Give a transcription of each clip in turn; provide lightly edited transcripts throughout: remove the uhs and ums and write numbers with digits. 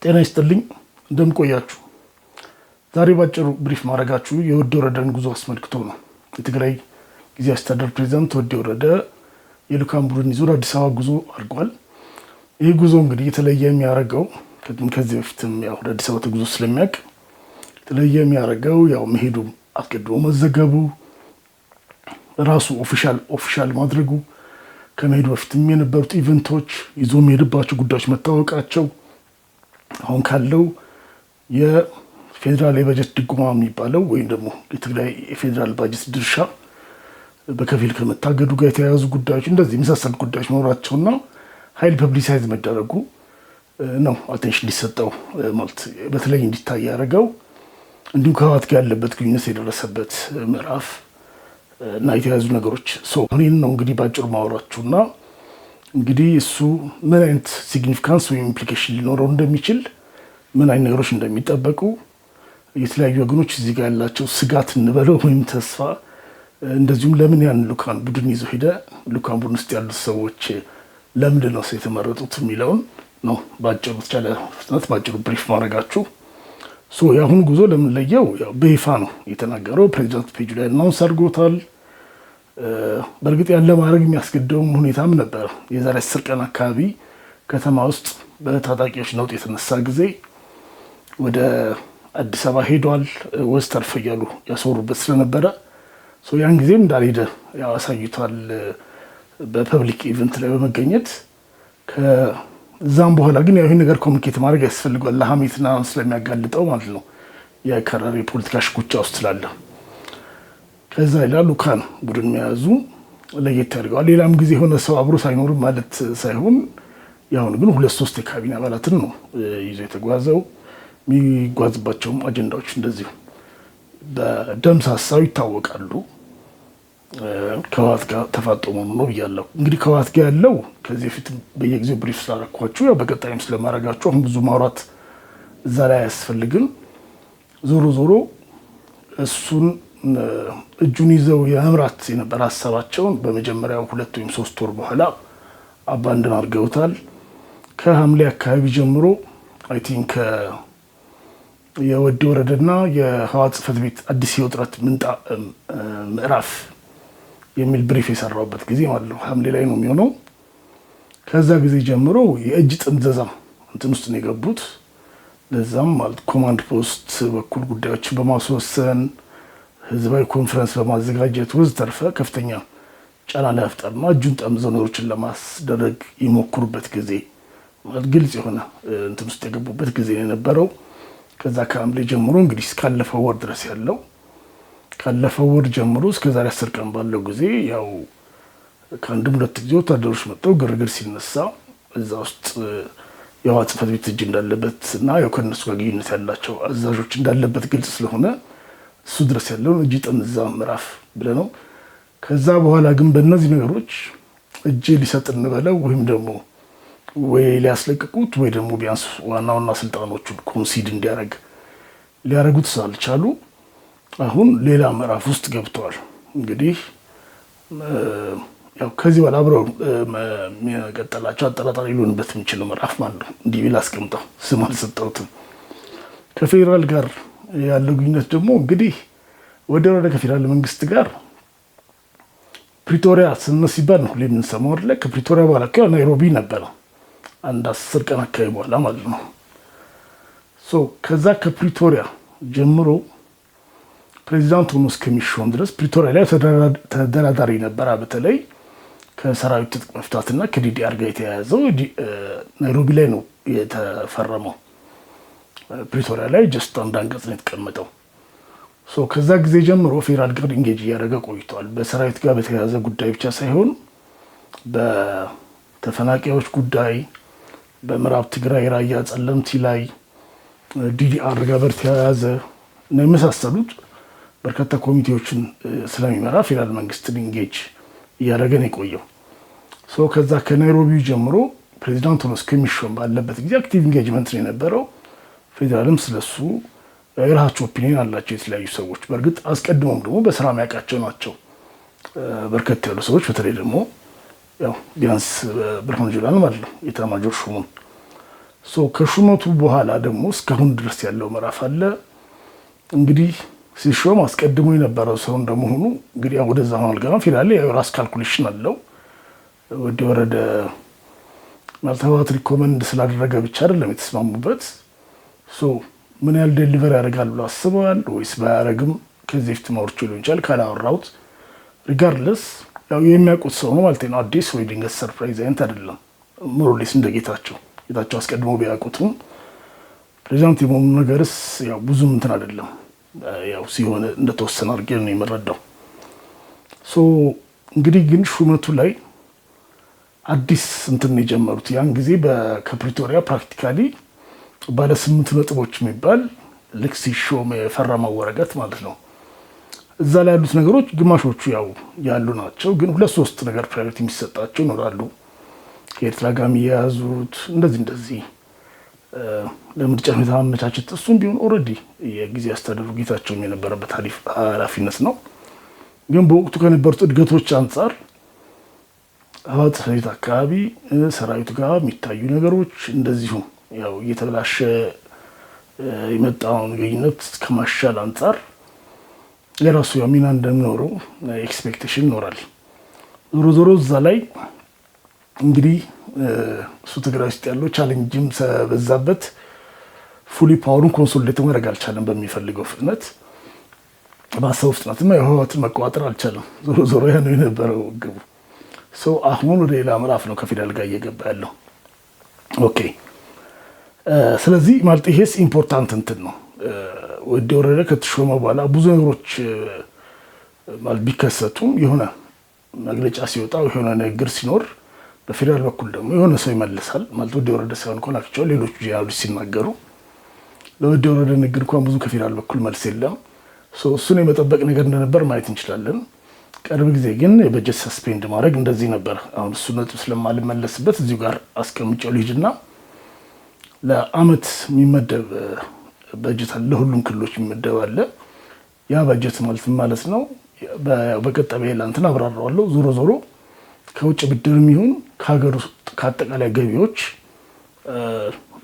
ጤና ይስጥልኝ እንደምቆያችሁ። ዛሬ ባጭሩ ብሪፍ ማድረጋችሁ የወዲ ወረደን ጉዞ አስመልክቶ ነው። የትግራይ ጊዜያዊ አስተዳደር ፕሬዝዳንት ወዲ ወረደ የልኡካን ቡድን ይዞ አዲስ አበባ ጉዞ አድርጓል። ይህ ጉዞ እንግዲህ የተለየ የሚያደርገው ከዚህ በፊትም ያው አዲስ አበባ ተጉዞ ስለሚያውቅ የተለየ የሚያደርገው ያው መሄዱ አስቀድሞ መዘገቡ ራሱ ኦፊሻል ማድረጉ ከመሄዱ በፊትም የነበሩት ኢቨንቶች ይዞ የሚሄድባቸው ጉዳዮች መታወቃቸው አሁን ካለው የፌዴራል የበጀት ድጎማ የሚባለው ወይም ደግሞ የትግራይ የፌዴራል ባጀት ድርሻ በከፊል ከመታገዱ ጋር የተያያዙ ጉዳዮች እንደዚህ የሚሳሰሉ ጉዳዮች መኖራቸውና ኃይል ፐብሊሳይዝ መደረጉ ነው አቴንሽን ሊሰጠው ማለት በተለይ እንዲታይ ያደረገው። እንዲሁም ከህወሓት ጋር ያለበት ግንኙነት የደረሰበት ምዕራፍ እና የተያዙ ነገሮች እኔን ነው እንግዲህ ባጭሩ ማወራችሁና እንግዲህ እሱ ምን አይነት ሲግኒፊካንስ ወይም ኢምፕሊኬሽን ሊኖረው እንደሚችል ምን አይነት ነገሮች እንደሚጠበቁ የተለያዩ ወገኖች እዚህ ጋር ያላቸው ስጋት እንበለው ወይም ተስፋ እንደዚሁም ለምን ያን ልኡካን ቡድን ይዞ ሄደ፣ ልኡካን ቡድን ውስጥ ያሉት ሰዎች ለምንድን ነው የተመረጡት የሚለውን ነው ባጭሩ ተቻለ ፍጥነት ባጭሩ ብሪፍ ማድረጋችሁ። የአሁኑ ጉዞ ለምን ለየው? ያው በይፋ ነው የተናገረው። ፕሬዚዳንት ፔጁ ላይ አናውንስ አድርጎታል። በእርግጥ ያለ ማድረግ የሚያስገድደውም ሁኔታም ነበር። የዛሬ 10 ቀን አካባቢ ከተማ ውስጥ በታጣቂዎች ነውጥ የተነሳ ጊዜ ወደ አዲስ አበባ ሄዷል ወስተርፍ እያሉ ያስወሩበት ስለነበረ ያን ጊዜም እንዳልሄደ ያው አሳይቷል በፐብሊክ ኢቨንት ላይ በመገኘት። ከዛም በኋላ ግን ያው ይሄን ነገር ኮሚኒኬት ማድረግ ያስፈልጋል ለሐሜትና ስለሚያጋልጠው ማለት ነው የከረረ የፖለቲካ ሽኩቻ ውስጥ ስላለ። ከዛ ይላል ልኡካን ቡድን መያዙ ለየት ያደርገዋል። ሌላም ጊዜ የሆነ ሰው አብሮ ሳይኖርም ማለት ሳይሆን ያሁን ግን 2-3 የካቢኔ አባላትን ነው ይዞ የተጓዘው። የሚጓዝባቸውም አጀንዳዎች እንደዚሁ በደምሳሳው ይታወቃሉ። ከህወሓት ጋር ተፋጦ መሆኑ ነው ብያለሁ። እንግዲህ ከህወሓት ጋር ያለው ከዚህ በፊት በየጊዜው ብሪፍ ስላደረኳችሁ ያው በቀጣይም ስለማድረጋችሁ አሁን ብዙ ማውራት እዛ ላይ አያስፈልግም። ዞሮ እሱን እጁን ይዘው የመምራት የነበረ ሀሳባቸውን በመጀመሪያው 2 ወይም 3 ወር በኋላ አባንድን አድርገውታል። ከሐምሌ አካባቢ ጀምሮ አይ ቲንክ የወዲ ወረደና የህወሓት ጽሕፈት ቤት አዲስ የውጥረት ምዕራፍ የሚል ብሪፍ የሰራውበት ጊዜ ማለት ነው ሐምሌ ላይ ነው የሚሆነው። ከዛ ጊዜ ጀምሮ የእጅ ጥምዘዛ እንትን ውስጥ ነው የገቡት። ለዛም ማለት ኮማንድ ፖስት በኩል ጉዳዮችን በማስወሰን ህዝባዊ ኮንፈረንስ በማዘጋጀት ወዘተርፈ ከፍተኛ ጫና ለመፍጠርና እጁን ጠምዘው ነገሮችን ለማስደረግ ይሞክሩበት ጊዜ ማለት ግልጽ የሆነ እንትን ውስጥ የገቡበት ጊዜ ነው የነበረው። ከዛ ከሐምሌ ጀምሮ እንግዲህ እስካለፈው ወር ድረስ ያለው ካለፈው ወር ጀምሮ እስከ ዛሬ 10 ቀን ባለው ጊዜ ያው ከአንድም 2 ጊዜ ወታደሮች መጥተው ግርግር ሲነሳ እዛ ውስጥ የህወሓት ጽሕፈት ቤት እጅ እንዳለበት እና ያው ከእነሱ ጋር ግንኙነት ያላቸው አዛዦች እንዳለበት ግልጽ ስለሆነ እሱ ድረስ ያለውን እጅ ጠምዛ ምዕራፍ ብለህ ነው። ከዛ በኋላ ግን በእነዚህ ነገሮች እጅ ሊሰጥ እንበለው ወይም ደግሞ ወይ ሊያስለቅቁት ወይ ደግሞ ቢያንስ ዋና ስልጣኖቹን ኮንሲድ እንዲያደርግ ሊያደርጉት ስላልቻሉ አሁን ሌላ ምዕራፍ ውስጥ ገብተዋል። እንግዲህ ያው ከዚህ በኋላ አብረው የሚቀጥላቸው አጠራጣሪ ሊሆንበት የሚችለው ምዕራፍ ማለት ነው። እንዲህ ቢል አስቀምጠው ስም አልሰጠሁትም። ከፌዴራል ጋር ያለው ግንኙነት ደግሞ እንግዲህ ወዲ ወረደ ከፌዴራል መንግስት ጋር ፕሪቶሪያ ስንት ሲባል ነው የምንሰማው አይደለ? ከፕሪቶሪያ በኋላ ናይሮቢ ነበረ አንድ 10 ቀን አካባቢ በኋላ ማለት ነው። ከዛ ከፕሪቶሪያ ጀምሮ ፕሬዚዳንት ሆኖ እስከሚሾም ድረስ ፕሪቶሪያ ላይ ተደራዳሪ ነበረ። በተለይ ከሰራዊት ትጥቅ መፍታትና ከዲዲአር ጋር የተያያዘው ናይሮቢ ላይ ነው የተፈረመው። ፕሪቶሪያ ላይ ጀስት አንድ አንቀጽ ነው የተቀመጠው። ከዛ ጊዜ ጀምሮ ፌዴራል ጋር ኢንጌጅ እያደረገ ቆይቷል። በሰራዊት ጋር በተያያዘ ጉዳይ ብቻ ሳይሆን በተፈናቃዮች ጉዳይ፣ በምዕራብ ትግራይ ራያ ጸለምቲ ላይ ዲዲአር ጋር በተያያዘ እና የመሳሰሉት በርካታ ኮሚቴዎችን ስለሚመራ ፌዴራል መንግስትን ኢንጌጅ እያደረገ ነው የቆየው። ከዛ ከናይሮቢ ጀምሮ ፕሬዚዳንት ሆኖ እስከሚሾም ባለበት ጊዜ አክቲቭ ኢንጌጅመንት ነው የነበረው። ፌዴራልም ስለሱ የራሳቸው ኦፒኒየን አላቸው የተለያዩ ሰዎች። በእርግጥ አስቀድሞም ደግሞ በስራ የሚያውቃቸው ናቸው በርከት ያሉ ሰዎች። በተለይ ደግሞ ያው ቢያንስ ብርሃኑ ጁላን ማለት ነው ኤታማዦር ሹሙን ከሹመቱ በኋላ ደግሞ እስካሁን ድረስ ያለው ምዕራፍ አለ። እንግዲህ ሲሾም አስቀድሞ የነበረው ሰው እንደመሆኑ እንግዲህ ወደዛ ማልገና ፊላል የራስ ካልኩሌሽን አለው። ወዲ ወረደ ማልተዋት ሪኮመንድ ስላደረገ ብቻ አይደለም የተስማሙበት። ምን ያህል ዴሊቨር ያደርጋል ብሎ አስበዋል ወይስ ባያረግም ከዚህ ፊት ማውርቼ ሊሆን ይችላል ካላወራሁት ሪጋርድለስ ያው የሚያውቁት ሰው ነው ማለት ነው። አዲስ ወይ ድንገት ሰርፕራይዝ አይነት አይደለም። ሞሮሌስ እንደ ጌታቸው አስቀድሞ ቢያውቁትም ፕሬዚዳንት የመሆኑ ነገርስ ያው ብዙም እንትን አይደለም። ያው ሲሆን እንደተወሰነ አድርጌ ነው የምረዳው። እንግዲህ ግን ሹመቱ ላይ አዲስ እንትን የጀመሩት ያን ጊዜ ከፕሪቶሪያ ፕራክቲካሊ ባለ 8 ነጥቦች የሚባል ልክ ሲሾም የፈረመው ወረቀት ማለት ነው። እዛ ላይ ያሉት ነገሮች ግማሾቹ ያው ያሉ ናቸው፣ ግን 2-3 ነገር ፕራዮሪቲ የሚሰጣቸው ይኖራሉ። ከኤርትራ ጋር የሚያያዙት እንደዚህ ለምርጫ ሁኔታ ማመቻቸት እሱም ቢሆን ኦልሬዲ የጊዜ አስተዳደሩ ጌታቸውም የነበረበት ኃላፊነት ነው። ግን በወቅቱ ከነበሩት እድገቶች አንጻር ህወሓት ሰራዊት አካባቢ ሰራዊቱ ጋር የሚታዩ ነገሮች እንደዚሁም ያው እየተበላሸ የመጣውን ግንኙነት ከማሻል አንጻር የራሱ ሚና እንደሚኖረው ኤክስፔክቴሽን ይኖራል። ዞሮ እዛ ላይ እንግዲህ እሱ ትግራይ ውስጥ ያለው ቻሌንጅም በዛበት ፉሊ ፓወሩን ኮንሶሊዴት ማድረግ አልቻለም። በሚፈልገው ፍጥነት ባሰው ፍጥነትም የህወሓትን መቆጣጠር አልቻለም። ዞሮ ያ ነው የነበረው ግቡ። አሁን ወደ ሌላ ምዕራፍ ነው ከፌዴራል ጋር እየገባ ያለው። ኦኬ ስለዚህ ማለት ይሄስ ኢምፖርታንት እንትን ነው። ወዲ ወረደ ከተሾመ በኋላ ብዙ ነገሮች ማለት ቢከሰቱም የሆነ መግለጫ ሲወጣ የሆነ ንግግር ሲኖር በፌዴራል በኩል ደግሞ የሆነ ሰው ይመልሳል። ማለት ወዲ ወረደ ሳይሆን ኮናክቸው ሌሎች ጄኔራሎች ሲናገሩ ለወዲ ወረደ ንግግር እንኳን ብዙ ከፌዴራል በኩል መልስ የለም። እሱን የመጠበቅ ነገር እንደነበር ማየት እንችላለን። ቅርብ ጊዜ ግን የበጀት ሰስፔንድ ማድረግ እንደዚህ ነበር። አሁን እሱ ነጥብ ስለማልመለስበት እዚሁ ጋር አስቀምጬው ልሂድና ለአመት የሚመደብ በጀት አለ፣ ለሁሉም ክልሎች የሚመደብ አለ። ያ በጀት ማለት ነው በቀጣይ ላንተና አብራራዋለሁ። ዞሮ ከውጭ ብድርም ይሁን ከሀገር ውስጥ ከአጠቃላይ ገቢዎች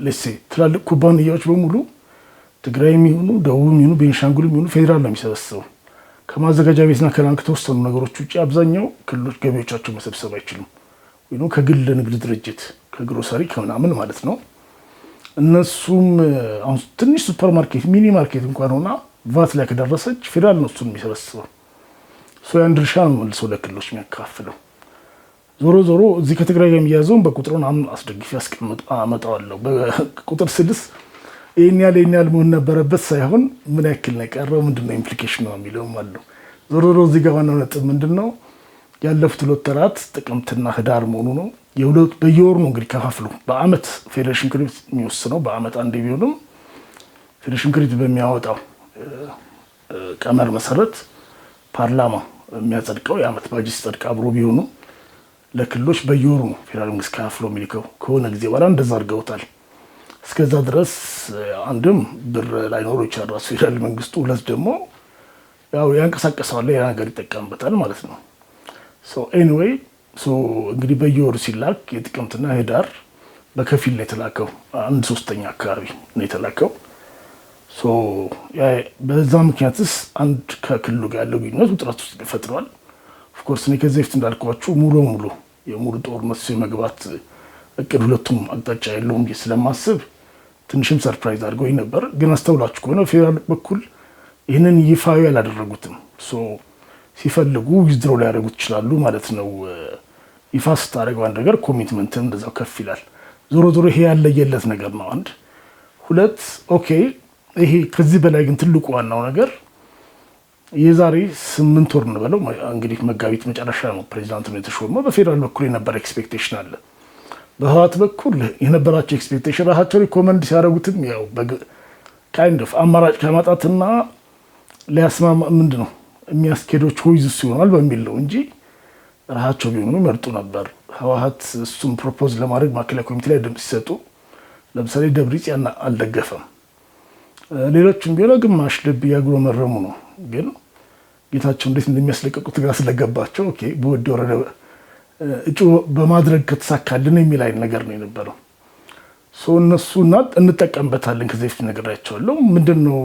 ለሴ ትላልቅ ኩባንያዎች በሙሉ ትግራይም ይሁኑ ደቡብም ይሁኑ ቤንሻንጉልም ይሁኑ ፌዴራል ነው የሚሰበስበው። ከማዘጋጃ ቤትና ከባንክ ተወሰኑ ነገሮች ውጪ አብዛኛው ክልሎች ገቢዎቻቸው መሰብሰብ አይችሉም። ወይም ከግል ንግድ ድርጅት ከግሮሰሪ ከምናምን ማለት ነው። እነሱም አሁን ትንሽ ሱፐርማርኬት ሚኒ ማርኬት እንኳን ሆና ቫት ላይ ከደረሰች ፌዴራል ነው እሱን የሚሰበስበው። ያን ድርሻ ነው መልሶ ለክልሎች የሚያካፍለው። ዞሮ እዚህ ከትግራይ ጋር የሚያዘውን በቁጥሩን አስደግፌ አመጣዋለሁ። በቁጥር 6 ይሄን ያህል መሆን ነበረበት ሳይሆን ምን ያክል ነው የቀረው ምንድነው ኢምፕሊኬሽን ነው የሚለውም አለው። ዞሮ እዚህ ጋር ዋናው ነጥብ ምንድነው ያለፉት 2 ወራት ጥቅምትና ህዳር መሆኑ ነው። በየወሩ ነው እንግዲህ ከፋፍሉ በአመት ፌዴሬሽን ምክር ቤት የሚወስነው በአመት አንዴ ቢሆንም ፌዴሬሽን ምክር ቤት በሚያወጣው ቀመር መሰረት ፓርላማ የሚያጸድቀው የአመት ባጀት ሲጸድቅ አብሮ ቢሆኑ ለክልሎች በየወሩ ነው ፌዴራል መንግስት ከፋፍሎ የሚልከው። ከሆነ ጊዜ በኋላ እንደዛ አድርገውታል። እስከዛ ድረስ አንድም ብር ላይኖረው ይችላል ራሱ ፌዴራል መንግስቱ፣ ሁለት ደግሞ ያው ያንቀሳቀሰዋል ያ ነገር ይጠቀምበታል ማለት ነው። ኤኒዌይ እንግዲህ በየወሩ ሲላክ የጥቅምትና ህዳር በከፊል ነው የተላከው። 1/3 አካባቢ ነው የተላከው። በዛ ምክንያትስ አንድ ከክልሉ ጋር ያለው ግንኙነት ውጥረት ውስጥ ፈጥሯል። ኦፍኮርስ እኔ ከዚህ በፊት እንዳልኳችሁ ሙሉ የሙሉ ጦርነት መግባት እቅድ ሁለቱም አቅጣጫ የለውም ስለማስብ ትንሽም ሰርፕራይዝ አድርገውኝ ነበር። ግን አስተውላችሁ ከሆነ ፌዴራል በኩል ይህንን ይፋዊ አላደረጉትም። ሲፈልጉ ዊዝድሮ ሊያደርጉት ይችላሉ ማለት ነው። ይፋ ስታደርገው አንድ ነገር ኮሚትመንትን እንደዛው ከፍ ይላል። ዞሮ ይሄ ያለየለት ነገር ነው። አንድ ሁለት ኦኬ። ይሄ ከዚህ በላይ ግን ትልቁ ዋናው ነገር የዛሬ 8 ወር እንበለው እንግዲህ መጋቢት መጨረሻ ነው ፕሬዚዳንት ነው የተሾመው። በፌዴራል በኩል የነበረ ኤክስፔክቴሽን አለ። በህወሓት በኩል የነበራቸው ኤክስፔክቴሽን ራሳቸው ሪኮመንድ ሲያደርጉትም ያው ካይንድ ኦፍ አማራጭ ከማጣትና ሊያስማማ ምንድነው የሚያስኬዶች ሆይዝ ይሆናል በሚል ነው እንጂ ራሳቸው ቢሆኑ መርጡ ነበር። ህወሓት እሱም ፕሮፖዝ ለማድረግ ማዕከላዊ ኮሚቴ ላይ ድምጽ ሲሰጡ ለምሳሌ ደብረጽዮን አልደገፈም። ሌሎችም ቢሆን ግማሽ ልብ ያጉረመረሙ ነው። ግን ጌታቸው እንዴት እንደሚያስለቀቁት ጋር ስለገባቸው ኦኬ በወዲ ወረደ እጩ በማድረግ ከተሳካልን የሚል አይነት ነገር ነው የነበረው። እነሱና እንጠቀምበታለን ከዚህ በፊት ነግሬያቸዋለሁ። ምንድነው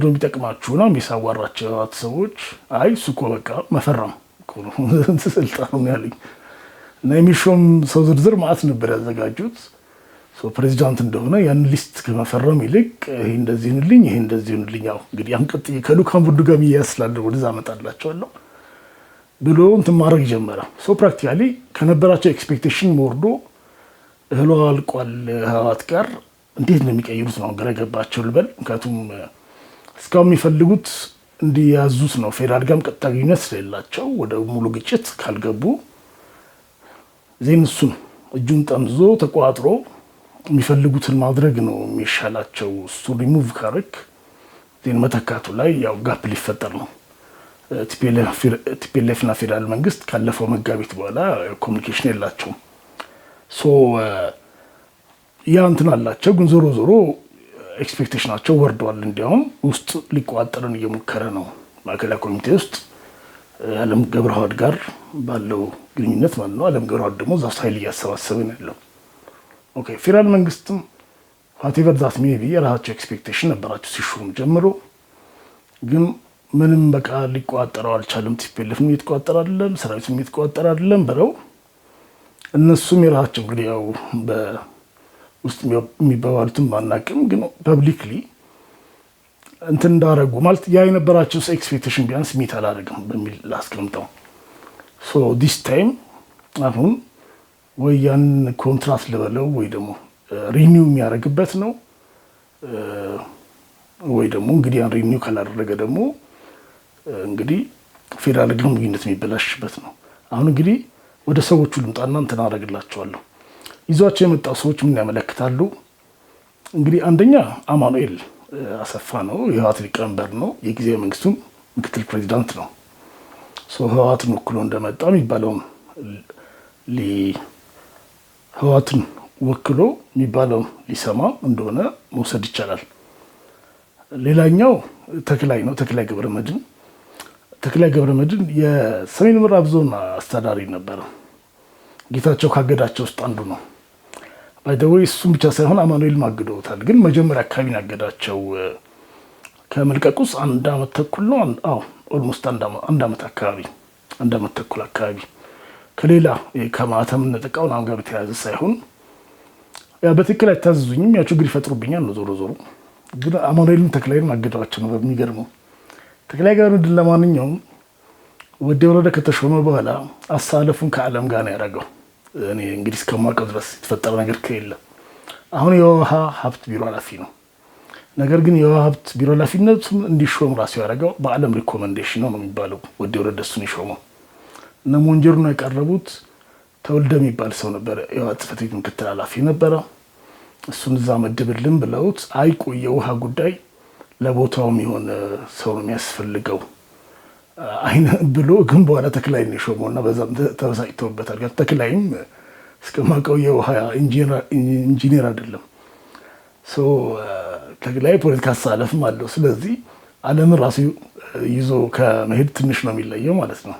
የሚጠቅማችሁና የሚሳዋራቸው ሰዎች አይ እሱ እኮ በቃ መፈረም ስልጣን ነው ያለኝ እና የሚሾም ሰው ዝርዝር ማለት ነበር ያዘጋጁት። ፕሬዚዳንት እንደሆነ ያን ሊስት ከመፈረም ይልቅ ይሄ እንደዚህ ይሁንልኝ፣ ይሄ እንደዚህ ይሁንልኝ፣ ያው እንግዲህ አንቀጥ ከሉካን ቡዱ ጋር ያስላል ወደዛ አመጣላቸዋለሁ ብሎ እንትን ማድረግ ጀመረ። ፕራክቲካሊ ከነበራቸው ኤክስፔክቴሽን ወርዶ እህሉ አልቋል። ህወሓት ጋር እንዴት ነው የሚቀይሩት ነው ግራ ገባቸው ልበል። ምክንያቱም እስካሁን የሚፈልጉት እንዲያዙት ነው። ፌዴራል ጋርም ቀጥታ ግንኙነት ስለሌላቸው ወደ ሙሉ ግጭት ካልገቡ ዜን እሱን እጁን ጠምዞ ተቋጥሮ የሚፈልጉትን ማድረግ ነው የሚሻላቸው። እሱ ሪሙቭ ካረክ ዜን መተካቱ ላይ ያው ጋፕ ሊፈጠር ነው። ቲፒኤልኤፍ እና ፌዴራል መንግስት ካለፈው መጋቢት በኋላ ኮሚኒኬሽን የላቸውም። ያ እንትን አላቸው፣ ግን ዞሮ ዞሮ ኤክስፔክቴሽናቸው ወርደዋል። እንዲያውም ውስጥ ሊቋጠርን እየሞከረ ነው። ማዕከላዊ ኮሚቴ ውስጥ አለም ገብረዋህድ ጋር ባለው ግንኙነት ማለት ነው። አለም ገብረዋህድ ደግሞ እዛ ውስጥ ኃይል እያሰባሰበ ነው ያለው። ኦኬ ፌዴራል መንግስትም ዋቴቨር ዛት ሜይ ቢ የራሳቸው ኤክስፔክቴሽን ነበራቸው ሲሾም ጀምሮ፣ ግን ምንም በቃ ሊቋጠረው አልቻለም። ቲፒኤልኤፍም እየተቋጠረ አይደለም፣ ሰራዊቱም እየተቋጠረ አይደለም ብለው እነሱም የራሳቸው እንግዲህ ያው በውስጥ የሚባባሉትን ባናቅም ግን ፐብሊክሊ እንትን እንዳረጉ ማለት ያ የነበራቸው ኤክስፔክቴሽን ቢያንስ ሚት አላደረግም በሚል ላስቀምጠው። ዲስ ታይም አሁን ወይ ያን ኮንትራት ልበለው ወይ ደግሞ ሪኒው የሚያደርግበት ነው፣ ወይ ደግሞ እንግዲህ ያን ሪኒው ካላደረገ ደግሞ እንግዲህ ፌዴራል ጋር ግንኙነት የሚበላሽበት ነው። አሁን እንግዲህ ወደ ሰዎቹ ልምጣና እንትን አደርግላቸዋለሁ። ይዟቸው የመጣው ሰዎች ምን ያመለክታሉ? እንግዲህ አንደኛ አማኑኤል አሰፋ ነው፣ የህወሓት ሊቀመንበር ነው፣ የጊዜያዊ መንግስቱም ምክትል ፕሬዚዳንት ነው። ህወሓትን ወክሎ እንደመጣ የሚባለውን ህወሓትን ወክሎ የሚባለውን ሊሰማ እንደሆነ መውሰድ ይቻላል። ሌላኛው ተክላይ ነው፣ ተክላይ ገብረመድህን። ተክላይ ገብረመድህን የሰሜን ምዕራብ ዞን አስተዳዳሪ ነበረ። ጌታቸው ካገዳቸው ውስጥ አንዱ ነው። ባይደወይ እሱም ብቻ ሳይሆን አማኑኤል ማግደውታል። ግን መጀመሪያ አካባቢ ያገዳቸው ከመልቀቁስ 1 ዓመት ተኩል ነው። ኦልሞስት 1 ዓመት አካባቢ 1 ዓመት ተኩል አካባቢ ከሌላ ከማተም ነጥቃውን አሁን ጋር የተያዘ ሳይሆን ያ በትክክል አይታዘዙኝም፣ ያ ችግር ይፈጥሩብኛል ነው ዞሮ ዞሮ። ግን አማኑኤልን ተክላይን ማገዳቸው ነው በሚገርመው። ተክላይ ጋር ለማንኛውም ወደ ወረደ ከተሾመ በኋላ አሳለፉን ከዓለም ጋር ነው ያደረገው። እኔ እንግዲህ እስከማውቀው ድረስ የተፈጠረ ነገር ከሌለ አሁን የውሃ ሀብት ቢሮ ኃላፊ ነው። ነገር ግን የውሃ ሀብት ቢሮ ኃላፊነቱን እንዲሾም ራሱ ያደረገው በዓለም ሪኮመንዴሽን ነው የሚባለው። ወደ ወረደ እሱን የሾመው እነ ሞንጀሩ ነው ያቀረቡት። ተወልደ የሚባል ሰው ነበረ፣ የውሃ ጽሕፈት ቤት ምክትል ኃላፊ ነበረ። እሱን እዛ መድብልን ብለውት አይቆይ የውሃ ጉዳይ ለቦታውም የሆነ ሰው ነው የሚያስፈልገው አይነ ብሎ ግን በኋላ ተክላይ ነው የሾመው እና በዛም ተበሳጭተውበታል። ተክላይም እስከማውቀው የውሃ ኢንጂነር አይደለም። ተክላይ ፖለቲካ አሳለፍም አለው። ስለዚህ ዓለምን ራሱ ይዞ ከመሄድ ትንሽ ነው የሚለየው ማለት ነው።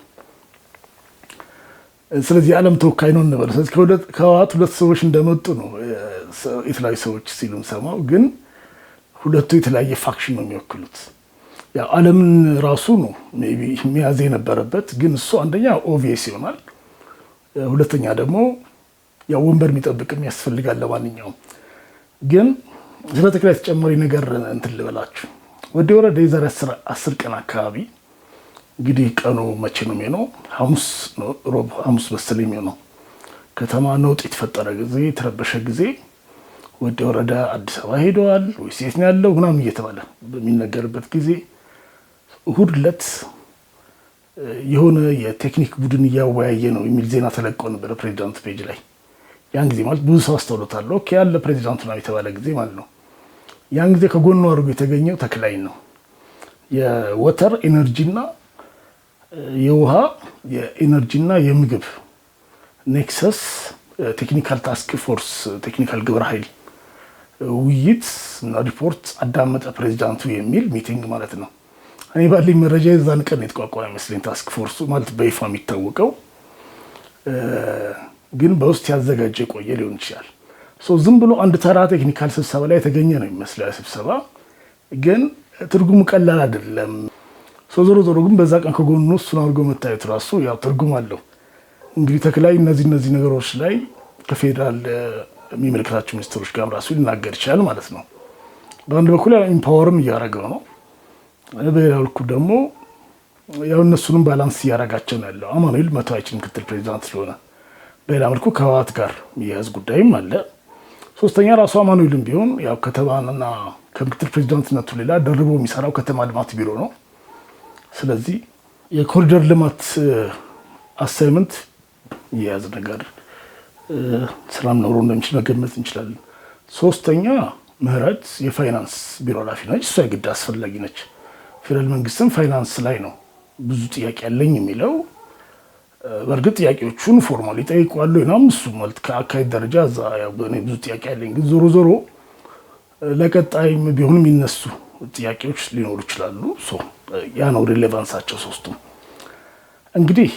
ስለዚህ የዓለም ተወካይ ነው እንበል። ስለዚህ ከህወሓት 2 ሰዎች እንደመጡ ነው የተለያዩ ሰዎች ሲሉም ሰማው። ግን ሁለቱ የተለያየ ፋክሽን ነው የሚወክሉት። ያው ዓለምን ራሱ ነው ሜቢ የሚያዝ የነበረበት። ግን እሱ አንደኛ ኦቪየስ ይሆናል፣ ሁለተኛ ደግሞ ያው ወንበር የሚጠብቅም ያስፈልጋል ለማንኛውም። ግን ስለ ተክላይ ተጨማሪ ነገር እንትን ልበላችሁ። ወደ ወረደ የዛሬ 10 ቀን አካባቢ እንግዲህ ቀኑ መቼ ነው የሚሆነው? ሐሙስ ነው፣ ሮብ ሐሙስ መሰለኝ የሚሆነው። ከተማ ነውጥ የተፈጠረ ጊዜ፣ የተረበሸ ጊዜ ወደ ወረደ አዲስ አበባ ሄደዋል ወይስ የት ነው ያለው ምናምን እየተባለ በሚነገርበት ጊዜ እሑድ ዕለት የሆነ የቴክኒክ ቡድን እያወያየ ነው የሚል ዜና ተለቆ ነበር ፕሬዚዳንት ፔጅ ላይ። ያን ጊዜ ማለት ብዙ ሰው አስተውሎታል። ኦኬ ያለ ፕሬዚዳንቱ ነው የተባለ ጊዜ ማለት ነው። ያን ጊዜ ከጎኑ አድርጎ የተገኘው ተክላይ ነው። የወተር ኤነርጂና የውሃ የኤነርጂና የምግብ ኔክሰስ ቴክኒካል ታስክ ፎርስ ቴክኒካል ግብረ ኃይል ውይይት እና ሪፖርት አዳመጠ ፕሬዚዳንቱ የሚል ሚቲንግ ማለት ነው። እኔ ባለኝ መረጃ የዛን ቀን የተቋቋመ ይመስለኝ ታስክ ፎርሱ ማለት በይፋ የሚታወቀው ግን በውስጥ ያዘጋጀ ቆየ ሊሆን ይችላል። ዝም ብሎ አንድ ተራ ቴክኒካል ስብሰባ ላይ የተገኘ ነው የሚመስለው። ስብሰባ ግን ትርጉሙ ቀላል አይደለም። ዞሮ ዞሮ ግን በዛ ቀን ከጎኑ እሱን አድርጎ መታየት ራሱ ያው ትርጉም አለው። እንግዲህ ተክላይ እነዚህ ነገሮች ላይ ከፌዴራል የሚመለከታቸው ሚኒስትሮች ጋር ራሱ ሊናገር ይችላል ማለት ነው። በአንድ በኩል ኢምፓወርም እያደረገው ነው፣ በሌላ በኩል ደግሞ ያው እነሱንም ባላንስ እያደረጋቸው ነው ያለው። አማኑኤል መተው አይችልም ምክትል ፕሬዚዳንት ስለሆነ። በሌላ መልኩ ከህወሓት ጋር የሚያያዝ ጉዳይም አለ። ሶስተኛ ራሱ አማኑኤልም ቢሆን ያው ከተማና ከምክትል ፕሬዚዳንትነቱ ሌላ ደርቦ የሚሰራው ከተማ ልማት ቢሮ ነው። ስለዚህ የኮሪደር ልማት አሳይመንት የያዘ ነገር ስራም ኖሮ እንደሚችል መገመት እንችላለን። ሶስተኛ ምህረት የፋይናንስ ቢሮ ኃላፊ ነች። እሷ የግድ አስፈላጊ ነች። ፌደራል መንግስትም ፋይናንስ ላይ ነው ብዙ ጥያቄ ያለኝ የሚለው። በእርግጥ ጥያቄዎቹን ፎርማሊ ጠይቋሉ ይናም እሱ ማለት ከአካሄድ ደረጃ እዛ ያው ብዙ ጥያቄ ያለኝ፣ ግን ዞሮ ዞሮ ለቀጣይም ቢሆን የሚነሱ ጥያቄዎች ሊኖሩ ይችላሉ። ያ ነው ሪሌቫንሳቸው ሶስቱም። እንግዲህ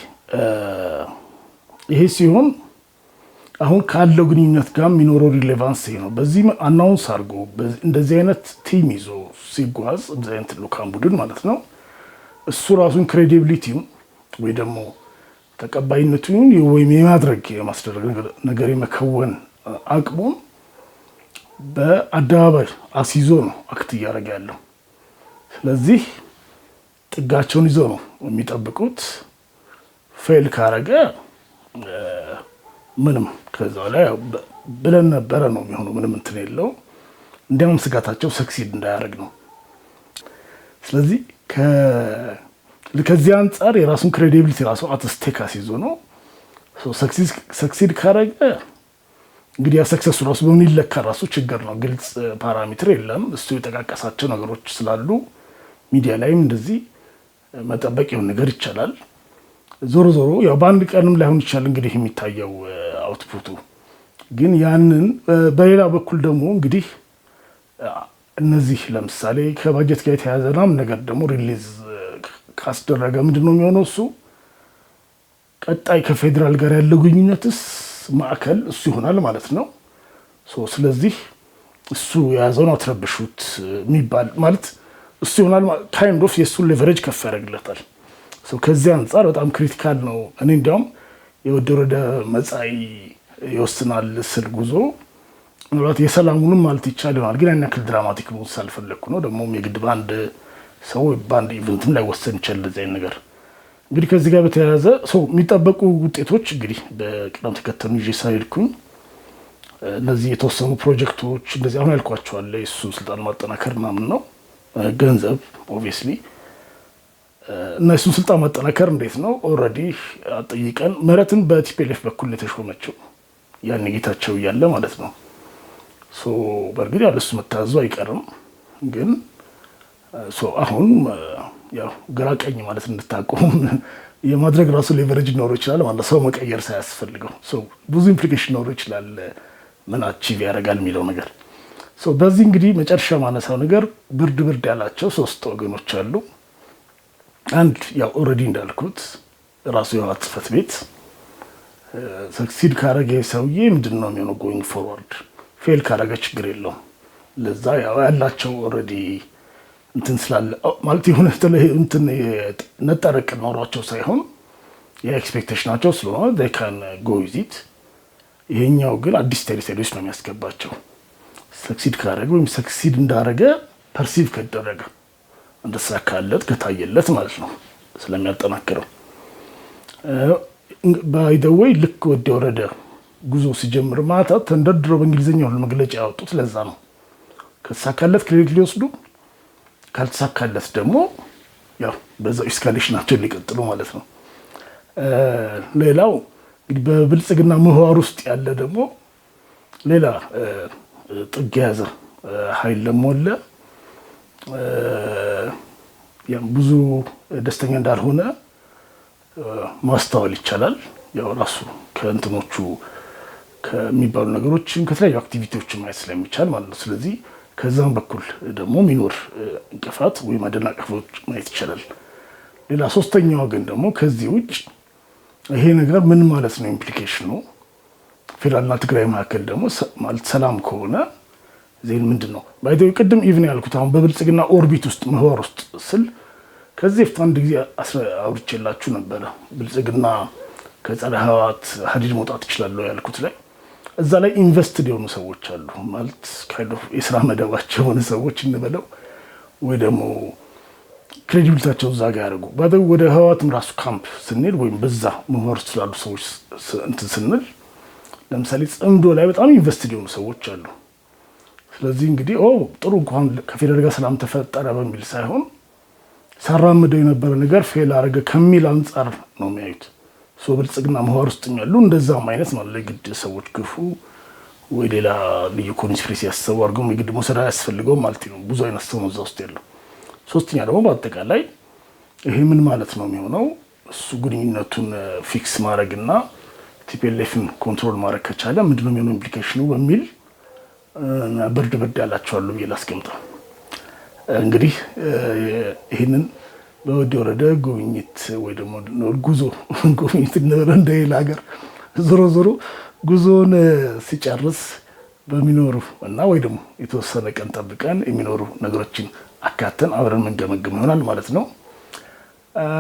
ይሄ ሲሆን አሁን ካለው ግንኙነት ጋር የሚኖረው ሪሌቫንስ ነው። በዚህ አናውንስ አድርጎ እንደዚህ አይነት ቲም ይዞ ሲጓዝ እንደዚህ አይነት ልኡካን ቡድን ማለት ነው እሱ ራሱን ክሬዲቢሊቲውን ወይ ደግሞ ተቀባይነቱን ወይም የማስደረግ ነገር የመከወን አቅሙን በአደባባይ አስይዞ ነው አክት እያደረገ ያለው። ስለዚህ ጥጋቸውን ይዞ ነው የሚጠብቁት። ፌል ካረገ ምንም ከዛ ላይ ብለን ነበረ ነው የሚሆነው። ምንም እንትን የለው። እንዲያውም ስጋታቸው ሰክሲድ እንዳያደርግ ነው። ስለዚህ ከዚህ አንጻር የራሱን ክሬዲቢሊቲ ራሱ አትስቴክ አስይዞ ነው። ሰክሲድ ካረገ እንግዲህ ያ ሰክሰሱ ራሱ በምን ይለካ ራሱ ችግር ነው። ግልጽ ፓራሜትር የለም። እሱ የጠቃቀሳቸው ነገሮች ስላሉ ሚዲያ ላይም እንደዚህ መጠበቅ የሆነ ነገር ይቻላል። ዞሮ ዞሮ ያው በአንድ ቀንም ላይሆን ይችላል እንግዲህ የሚታየው አውትፑቱ። ግን ያንን በሌላ በኩል ደግሞ እንግዲህ እነዚህ ለምሳሌ ከባጀት ጋር የተያዘ ምናምን ነገር ደግሞ ሪሊዝ ካስደረገ ምንድን ነው የሚሆነው? እሱ ቀጣይ ከፌዴራል ጋር ያለው ግንኙነትስ ማዕከል እሱ ይሆናል ማለት ነው። ስለዚህ እሱ የያዘውን አትረብሹት የሚባል ማለት እሱ ይሆናል። ካይንድ ኦፍ የእሱን ሌቨሬጅ ከፍ ያደርግለታል። ከዚህ አንጻር በጣም ክሪቲካል ነው። እኔ እንዲያውም የወደ መጻኢ ይወስናል ስል ጉዞ ምናልባት የሰላሙንም ማለት ይቻል ይሆናል። ግን ያን ያክል ድራማቲክ መሆን ሳልፈለግኩ ነው። ደግሞ የግድ በአንድ ሰው በአንድ ኢቨንትም ላይ ወሰን ይችላል ለዚህ አይነት ነገር። እንግዲህ ከዚህ ጋር በተያያዘ የሚጠበቁ ውጤቶች እንግዲህ በቅደም ተከተሉ ይዤ ሳይልኩኝ እነዚህ የተወሰኑ ፕሮጀክቶች እንደዚህ አሁን ያልኳቸዋለ የእሱ ስልጣን ማጠናከር ምናምን ነው። ገንዘብ ኦብቪየስሊ እና እሱን ስልጣን ማጠናከር እንዴት ነው? ኦልሬዲ አጠይቀን ምህረትን በቲፒኤልኤፍ በኩል የተሾመችው ያን ጌታቸው እያለ ማለት ነው። በእርግጥ ያለ እሱ መታዘዙ አይቀርም። ግን አሁን ያው ግራ ቀኝ ማለት እንድታቆም የማድረግ ራሱ ሌቨሬጅ ሊኖረው ይችላል ማለት ሰው መቀየር ሳያስፈልገው ብዙ ኢምፕሊኬሽን ሊኖረው ይችላል። ምን አቺቭ ያደርጋል የሚለው ነገር በዚህ እንግዲህ መጨረሻ ማነሳው ነገር ብርድ ያላቸው ሶስት ወገኖች አሉ። አንድ ያው ኦልሬዲ እንዳልኩት ራሱ የህወሓት ጽሕፈት ቤት ሰክሲድ ካረገ ሰውዬ ምንድን ነው የሚሆነው? ጎይንግ ፎርዋርድ ፌል ካረገ ችግር የለውም። ለዛ ያው ያላቸው ኦልሬዲ እንትን ስላለ ማለት የሆነ እንትን ነጠረቅ ኖሯቸው ሳይሆን የኤክስፔክቴሽናቸው ስለሆነ they can go with it። ይሄኛው ግን አዲስ ቴሪቶሪስ ነው የሚያስገባቸው። ሰክሲድ ካረገ ወይም ሰክሲድ እንዳረገ ፐርሲቭ ከደረገ እንደሳካለት ከታየለት ማለት ነው ስለሚያጠናክረው። ባይ ዘ ዌይ ልክ ወረደ ጉዞ ሲጀምር ማታ ተንደርድሮ በእንግሊዝኛው መግለጫ ያወጡት ለዛ ነው። ከተሳካለት ክሬዲት ሊወስዱ፣ ካልተሳካለት ደግሞ ያው በዛው ኢስካሌሽናቸው ሊቀጥሉ ማለት ነው። ሌላው እንግዲህ በብልጽግና ምህዋር ውስጥ ያለ ደግሞ ሌላ ጥግ የያዘ ኃይል ደግሞ አለ። ብዙ ደስተኛ እንዳልሆነ ማስተዋል ይቻላል። ያው ራሱ ከእንትኖቹ ከሚባሉ ነገሮችን ከተለያዩ አክቲቪቲዎች ማየት ስለሚቻል ማለት ነው። ስለዚህ ከዛም በኩል ደግሞ ሚኖር እንቅፋት ወይም አደናቀፎች ማየት ይቻላል። ሌላ ሶስተኛው ግን ደግሞ ከዚህ ውጭ ይሄ ነገር ምን ማለት ነው ኢምፕሊኬሽኑ ፌዴራልና ትግራይ መካከል ደግሞ ማለት ሰላም ከሆነ ዜን ምንድነው ባይደው ቅድም ኢቭን ያልኩት አሁን በብልጽግና ኦርቢት ውስጥ ምህዋር ውስጥ ስል ከዚህ በፊት አንድ ጊዜ አውርቼላችሁ ነበረ። ብልጽግና ከጸረ ህወሓት ሀዲድ መውጣት ይችላል ያልኩት ላይ እዛ ላይ ኢንቨስትድ የሆኑ ሰዎች አሉ ማለት ካይንድ ኦፍ የስራ መደባቸው የሆኑ ሰዎች እንበለው ወይ ደግሞ ክሬዲቢሊቲያቸው እዛ ጋር ያደርጉ ባይደው ወደ ህወሓትም ራሱ ካምፕ ስንሄድ ወይም በዛ ምህዋር ውስጥ ስላሉ ሰዎች እንትን ስንል ለምሳሌ ጽምዶ ላይ በጣም ኢንቨስትድ የሆኑ ሰዎች አሉ። ስለዚህ እንግዲህ ጥሩ እንኳን ከፌዴራል ጋር ሰላም ተፈጠረ በሚል ሳይሆን ሳራምደው የነበረ ነገር ፌል አደረገ ከሚል አንጻር ነው የሚያዩት። ብልጽግና ምህዋር ውስጥ ያሉ እንደዛም አይነት ማለት ለግድ ሰዎች ግፉ ወይ ሌላ ልዩ ኮንስፒሬሲ ያሰቡ አድርገው የግድ መውሰድ አያስፈልገውም ማለት ነው። ብዙ አይነት ሰው ነው እዛ ውስጥ ያለው። ሶስተኛ ደግሞ በአጠቃላይ ይሄ ምን ማለት ነው የሚሆነው እሱ ግንኙነቱን ፊክስ ማድረግና ቲፒኤልኤፍን ኮንትሮል ማድረግ ከቻለ ምንድነው የሚሆነው ኢምፕሊኬሽኑ በሚል ብርድ ያላቸዋል ብዬ ላስቀምጠው። እንግዲህ ይህንን በወዲ ወረደ ጉብኝት ወይ ደግሞ ጉዞ ጉብኝት ነው እንደሌላ ሀገር ዞሮ ጉዞን ሲጨርስ በሚኖሩ እና ወይ ደግሞ የተወሰነ ቀን ጠብቀን የሚኖሩ ነገሮችን አካተን አብረን መንገመግም ይሆናል ማለት ነው።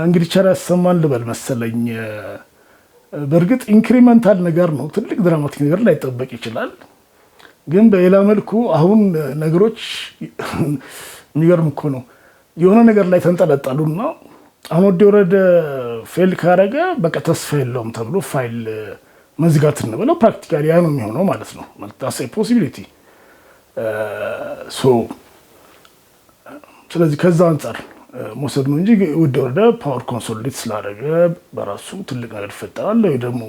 እንግዲህ ቸር ያሰማን ልበል መሰለኝ። በእርግጥ ኢንክሪመንታል ነገር ነው፣ ትልቅ ድራማቲክ ነገር ላይ ጠበቅ ይችላል። ግን በሌላ መልኩ አሁን ነገሮች የሚገርም እኮ ነው። የሆነ ነገር ላይ ተንጠለጠሉና አሁን ወዲ ወረደ ፌል ካረገ በቃ ተስፋ የለውም ተብሎ ፋይል መዝጋት እንበለው ፕራክቲካሊ ያ ነው የሚሆነው ማለት ነው። ማለት ፖሲቢሊቲ ስለዚህ ከዛ አንጻር መውሰድ ነው እንጂ ወዲ ወረደ ፓወር ኮንሶሊዴት ስላደረገ በራሱ ትልቅ ነገር ይፈጠራል ወይ ደግሞ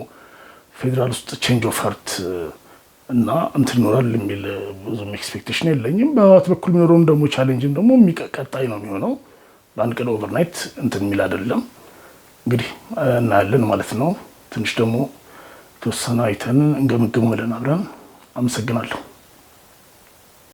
ፌዴራል ውስጥ ቼንጅ ኦፍ ሃርት እና እንትን ይኖራል የሚል ብዙም ኤክስፔክቴሽን የለኝም። በህወሓት በኩል የሚኖረውም ደግሞ ቻሌንጅም ደግሞ ቀጣይ ነው የሚሆነው። በአንድ ቀን ኦቨርናይት እንትን የሚል አይደለም። እንግዲህ እናያለን ማለት ነው። ትንሽ ደግሞ ተወሰነ አይተን እንገመግመዋለን አብረን። አመሰግናለሁ።